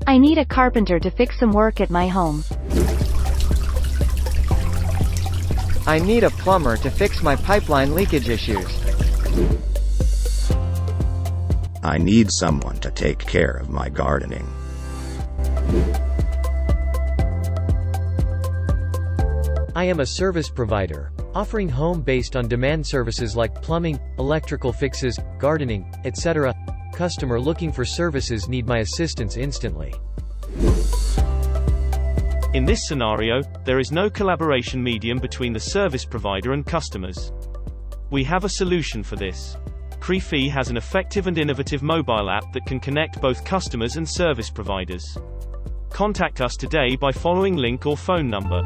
I need a carpenter to fix some work at my home. I need a plumber to fix my pipeline leakage issues. I need someone to take care of my gardening. I am a service provider, offering home-based on-demand services like plumbing, electrical fixes, gardening, etc. Customer looking for services need my assistance instantly. In this scenario, there is no collaboration medium between the service provider and customers. We have a solution for this. Krify has an effective and innovative mobile app that can connect both customers and service providers. Contact us today by following link or phone number.